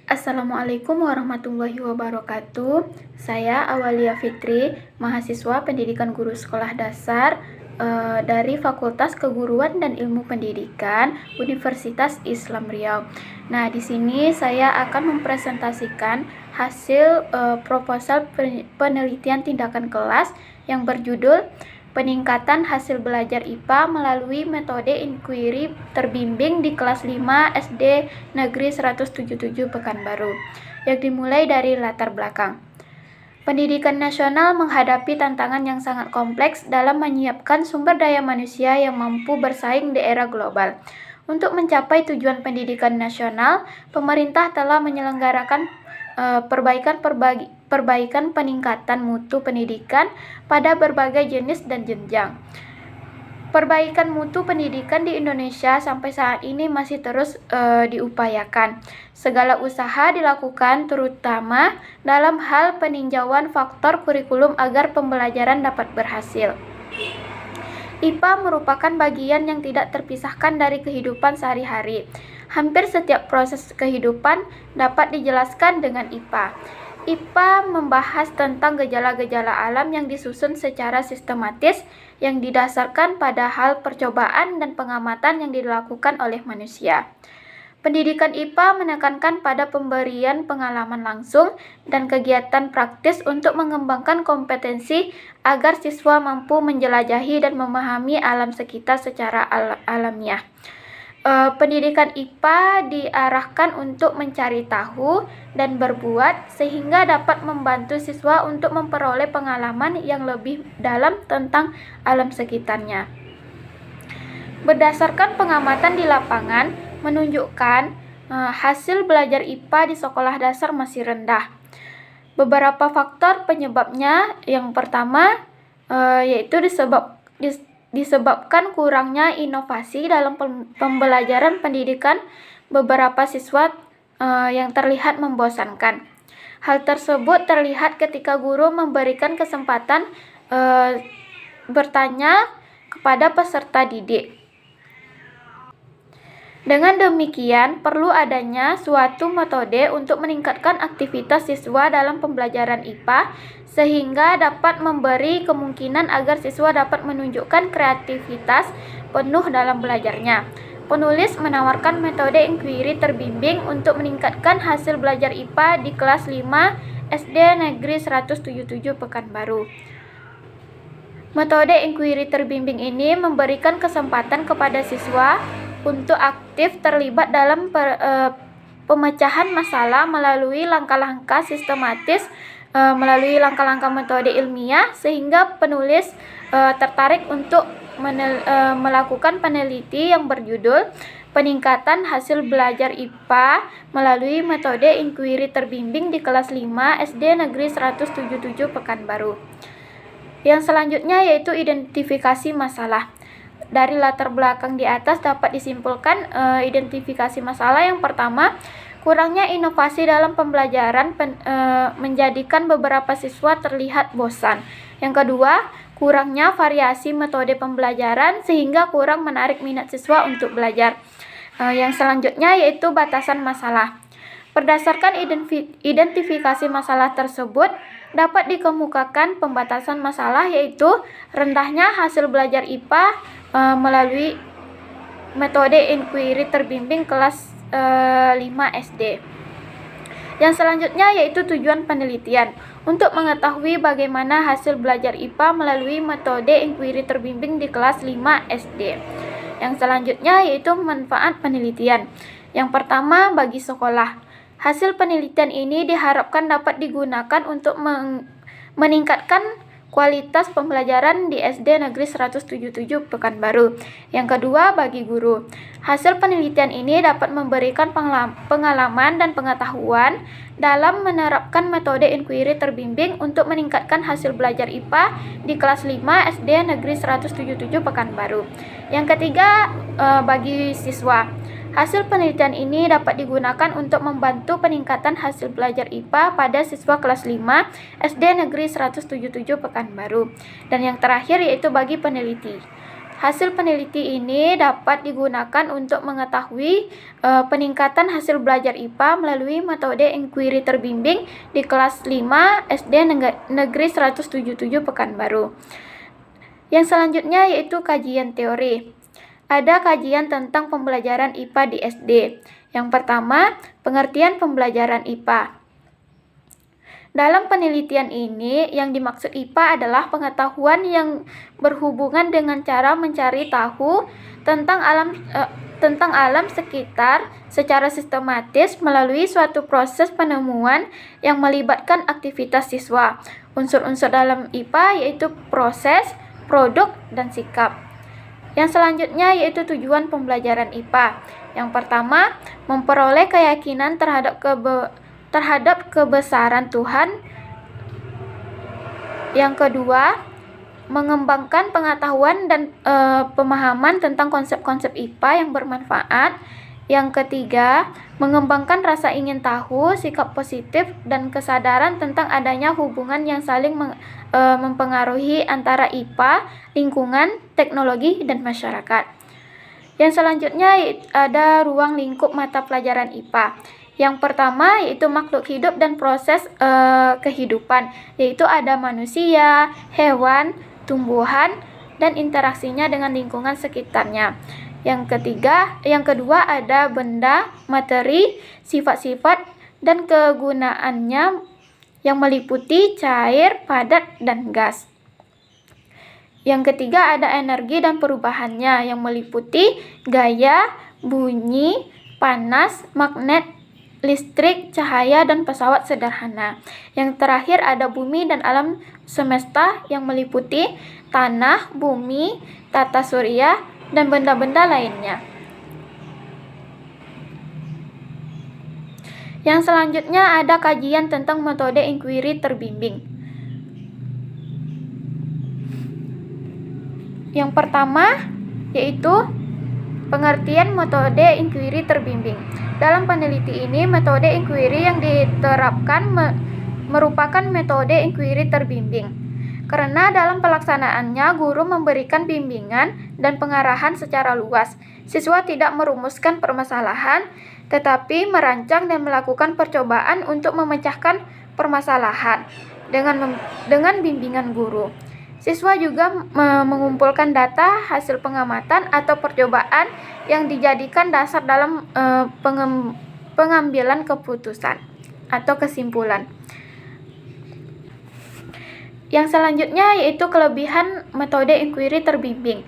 Assalamualaikum warahmatullahi wabarakatuh. Saya Awalia Fitri, mahasiswa Pendidikan Guru Sekolah Dasar dari Fakultas Keguruan dan Ilmu Pendidikan Universitas Islam Riau. Nah, di sini saya akan mempresentasikan hasil proposal penelitian tindakan kelas yang berjudul Peningkatan hasil belajar IPA melalui metode inquiry terbimbing di kelas 5 SD Negeri 177 Pekanbaru, yang dimulai dari latar belakang. Pendidikan nasional menghadapi tantangan yang sangat kompleks dalam menyiapkan sumber daya manusia yang mampu bersaing di era global. Untuk mencapai tujuan pendidikan nasional, pemerintah telah menyelenggarakan perbaikan peningkatan mutu pendidikan pada berbagai jenis dan jenjang. Perbaikan mutu pendidikan di Indonesia sampai saat ini masih terus diupayakan. Segala usaha dilakukan terutama dalam hal peninjauan faktor kurikulum agar pembelajaran dapat berhasil. IPA merupakan bagian yang tidak terpisahkan dari kehidupan sehari-hari. Hampir setiap proses kehidupan dapat dijelaskan dengan IPA. IPA membahas tentang gejala-gejala alam yang disusun secara sistematis yang didasarkan pada hal percobaan dan pengamatan yang dilakukan oleh manusia. Pendidikan IPA menekankan pada pemberian pengalaman langsung dan kegiatan praktis untuk mengembangkan kompetensi agar siswa mampu menjelajahi dan memahami alam sekitar secara alamiah. Pendidikan IPA diarahkan untuk mencari tahu dan berbuat sehingga dapat membantu siswa untuk memperoleh pengalaman yang lebih dalam tentang alam sekitarnya. Berdasarkan pengamatan di lapangan menunjukkan hasil belajar IPA di sekolah dasar masih rendah. Beberapa faktor penyebabnya, yang pertama yaitu disebabkan kurangnya inovasi dalam pembelajaran pendidikan beberapa siswa yang terlihat membosankan. Hal tersebut terlihat ketika guru memberikan kesempatan bertanya kepada peserta didik. Dengan demikian, perlu adanya suatu metode untuk meningkatkan aktivitas siswa dalam pembelajaran IPA sehingga dapat memberi kemungkinan agar siswa dapat menunjukkan kreativitas penuh dalam belajarnya. Penulis menawarkan metode inquiry terbimbing untuk meningkatkan hasil belajar IPA di kelas 5 SD Negeri 177 Pekanbaru. Metode inquiry terbimbing ini memberikan kesempatan kepada siswa untuk aktif terlibat dalam pemecahan masalah melalui langkah-langkah sistematis, melalui langkah-langkah metode ilmiah, sehingga penulis tertarik untuk melakukan peneliti yang berjudul Peningkatan Hasil Belajar IPA melalui metode inquiry terbimbing di kelas 5 SD Negeri 177 Pekanbaru. Yang selanjutnya yaitu identifikasi masalah. Dari latar belakang di atas dapat disimpulkan identifikasi masalah. Yang pertama, kurangnya inovasi dalam pembelajaran menjadikan beberapa siswa terlihat bosan. Yang kedua, kurangnya variasi metode pembelajaran sehingga kurang menarik minat siswa untuk belajar. Yang selanjutnya yaitu batasan masalah. Berdasarkan identifikasi masalah tersebut, dapat dikemukakan pembatasan masalah yaitu rendahnya hasil belajar IPA melalui metode inquiry terbimbing kelas 5 SD. Yang selanjutnya yaitu tujuan penelitian. Untuk mengetahui bagaimana hasil belajar IPA melalui metode inquiry terbimbing di kelas 5 SD. Yang selanjutnya yaitu manfaat penelitian. Yang pertama, bagi sekolah. Hasil penelitian ini diharapkan dapat digunakan untuk meningkatkan kualitas pembelajaran di SD Negeri 177 Pekanbaru. Yang kedua, bagi guru. Hasil penelitian ini dapat memberikan pengalaman dan pengetahuan dalam menerapkan metode inquiry terbimbing untuk meningkatkan hasil belajar IPA di kelas 5 SD Negeri 177 Pekanbaru. Yang ketiga, bagi siswa. Hasil penelitian ini dapat digunakan untuk membantu peningkatan hasil belajar IPA pada siswa kelas 5 SD Negeri 177 Pekanbaru. Dan yang terakhir yaitu bagi peneliti. Hasil peneliti ini dapat digunakan untuk mengetahui peningkatan hasil belajar IPA melalui metode inquiry terbimbing di kelas 5 SD Negeri 177 Pekanbaru. Yang selanjutnya yaitu kajian teori. Ada kajian tentang pembelajaran IPA di SD. Yang pertama, pengertian pembelajaran IPA. Dalam penelitian ini, yang dimaksud IPA adalah pengetahuan yang berhubungan dengan cara mencari tahu tentang alam sekitar secara sistematis melalui suatu proses penemuan yang melibatkan aktivitas siswa. Unsur-unsur dalam IPA yaitu proses, produk, dan sikap. Yang selanjutnya yaitu tujuan pembelajaran IPA. Yang pertama, memperoleh keyakinan terhadap kebesaran Tuhan. Yang kedua, mengembangkan pengetahuan dan pemahaman tentang konsep-konsep IPA yang bermanfaat. Yang ketiga, mengembangkan rasa ingin tahu, sikap positif, dan kesadaran tentang adanya hubungan yang saling mempengaruhi antara IPA, lingkungan, teknologi, dan masyarakat. Yang selanjutnya ada ruang lingkup mata pelajaran IPA. Yang pertama yaitu makhluk hidup dan proses kehidupan, yaitu ada manusia, hewan, tumbuhan, dan interaksinya dengan lingkungan sekitarnya. Yang kedua ada benda, materi, sifat-sifat, dan kegunaannya yang meliputi cair, padat, dan gas. Yang ketiga ada energi dan perubahannya yang meliputi gaya, bunyi, panas, magnet, listrik, cahaya, dan pesawat sederhana. Yang terakhir ada bumi dan alam semesta yang meliputi tanah, bumi, tata surya, dan benda-benda lainnya. Yang selanjutnya ada kajian tentang metode inquiry terbimbing. Yang pertama yaitu pengertian metode inquiry terbimbing. Dalam peneliti ini, metode inquiry yang diterapkan merupakan metode inquiry terbimbing. Karena dalam pelaksanaannya, guru memberikan bimbingan dan pengarahan secara luas. Siswa tidak merumuskan permasalahan, tetapi merancang dan melakukan percobaan untuk memecahkan permasalahan dengan bimbingan guru. Siswa juga mengumpulkan data hasil pengamatan atau percobaan yang dijadikan dasar dalam pengambilan keputusan atau kesimpulan. Yang selanjutnya yaitu kelebihan metode inquiry terbimbing.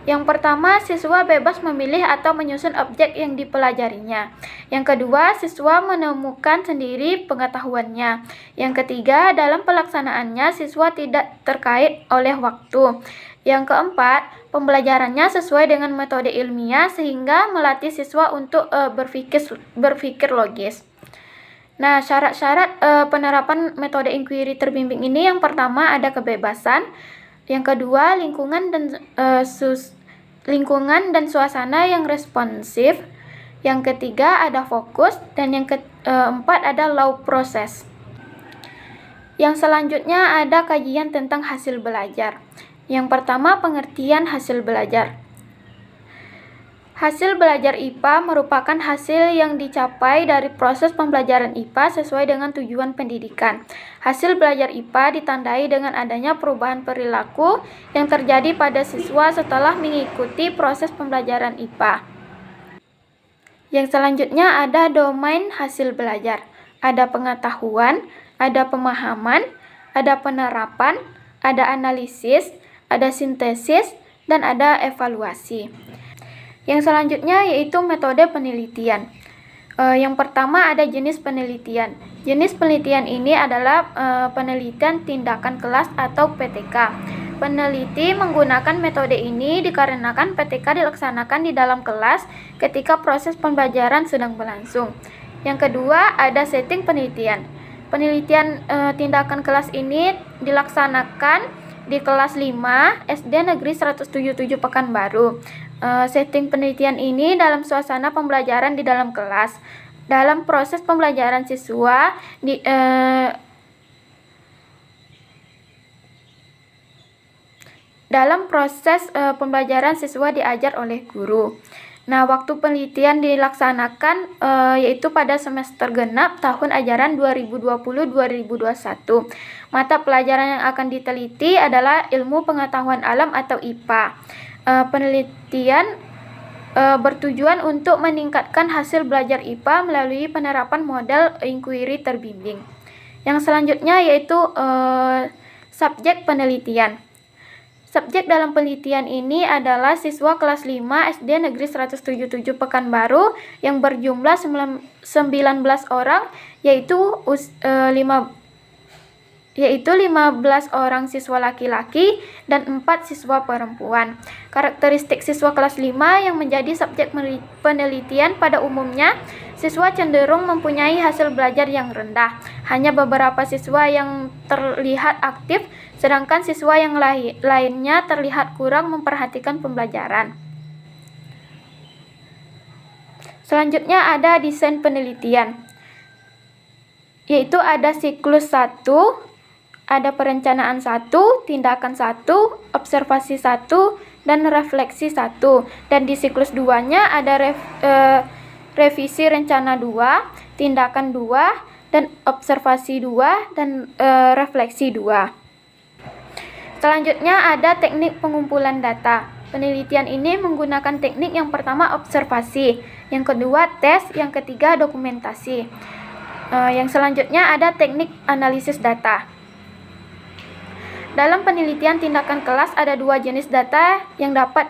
Yang pertama, siswa bebas memilih atau menyusun objek yang dipelajarinya. Yang kedua, siswa menemukan sendiri pengetahuannya. Yang ketiga, dalam pelaksanaannya siswa tidak terkait oleh waktu. Yang keempat, pembelajarannya sesuai dengan metode ilmiah sehingga melatih siswa untuk berpikir logis. Nah, syarat-syarat penerapan metode inquiry terbimbing ini yang pertama ada kebebasan, yang kedua lingkungan dan suasana yang responsif, yang ketiga ada fokus, dan yang keempat ada law proses. Yang selanjutnya ada kajian tentang hasil belajar. Yang pertama pengertian hasil belajar. Hasil belajar IPA merupakan hasil yang dicapai dari proses pembelajaran IPA sesuai dengan tujuan pendidikan. Hasil belajar IPA ditandai dengan adanya perubahan perilaku yang terjadi pada siswa setelah mengikuti proses pembelajaran IPA. Yang selanjutnya ada domain hasil belajar. Ada pengetahuan, ada pemahaman, ada penerapan, ada analisis, ada sintesis, dan ada evaluasi. Yang selanjutnya yaitu metode penelitian. Yang pertama ada jenis penelitian. Jenis penelitian ini adalah penelitian tindakan kelas atau PTK. Peneliti menggunakan metode ini dikarenakan PTK dilaksanakan di dalam kelas ketika proses pembelajaran sedang berlangsung. Yang kedua ada setting penelitian. Penelitian tindakan kelas ini dilaksanakan di kelas 5 SD Negeri 177 Pekanbaru. Setting penelitian ini dalam suasana pembelajaran di dalam kelas. Dalam proses pembelajaran siswa dalam proses pembelajaran siswa diajar oleh guru. Nah, waktu penelitian dilaksanakan yaitu pada semester genap tahun ajaran 2020-2021. Mata pelajaran yang akan diteliti adalah ilmu pengetahuan alam atau IPA. Penelitian bertujuan untuk meningkatkan hasil belajar IPA melalui penerapan model inquiry terbimbing. Yang selanjutnya yaitu subjek penelitian. Subjek dalam penelitian ini adalah siswa kelas 5 SD Negeri 177 Pekanbaru yang berjumlah 19 orang, yaitu 15 orang siswa laki-laki dan 4 siswa perempuan. Karakteristik siswa kelas 5 yang menjadi subjek penelitian pada umumnya, siswa cenderung mempunyai hasil belajar yang rendah. Hanya beberapa siswa yang terlihat aktif, sedangkan siswa yang lainnya terlihat kurang memperhatikan pembelajaran. Selanjutnya ada desain penelitian, yaitu ada siklus 1, ada perencanaan 1, tindakan 1, observasi 1, dan refleksi 1. Dan di siklus 2-nya ada revisi rencana 2, tindakan 2, dan observasi 2, dan refleksi 2. Selanjutnya ada teknik pengumpulan data. Penelitian ini menggunakan teknik yang pertama observasi, yang kedua tes, yang ketiga dokumentasi. Yang selanjutnya ada teknik analisis data. Dalam penelitian tindakan kelas ada 2 jenis data yang dapat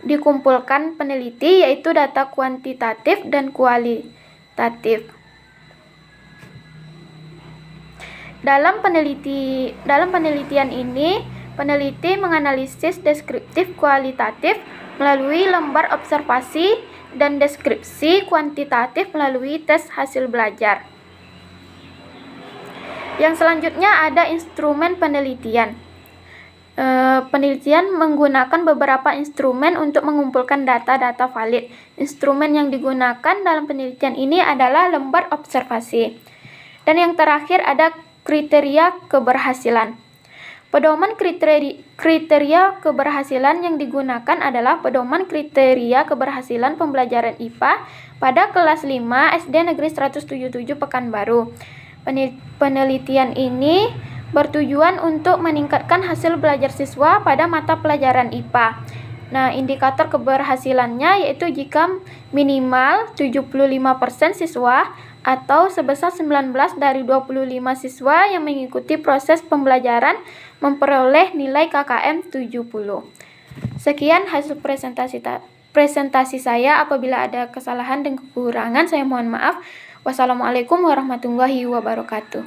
dikumpulkan peneliti, yaitu data kuantitatif dan kualitatif. Dalam penelitian ini, peneliti menganalisis deskriptif kualitatif melalui lembar observasi dan deskripsi kuantitatif melalui tes hasil belajar. Yang selanjutnya ada instrumen penelitian. Penelitian menggunakan beberapa instrumen untuk mengumpulkan data-data valid. Instrumen yang digunakan dalam penelitian ini adalah lembar observasi. Dan yang terakhir ada kriteria keberhasilan. Pedoman kriteria keberhasilan yang digunakan adalah pedoman kriteria keberhasilan pembelajaran IPA pada kelas 5 SD Negeri 177 Pekanbaru. Penelitian ini bertujuan untuk meningkatkan hasil belajar siswa pada mata pelajaran IPA. Nah, indikator keberhasilannya yaitu jika minimal 75% siswa atau sebesar 19 dari 25 siswa yang mengikuti proses pembelajaran memperoleh nilai KKM 70. Sekian hasil presentasi saya. Apabila ada kesalahan dan kekurangan, saya mohon maaf. Wassalamualaikum warahmatullahi wabarakatuh.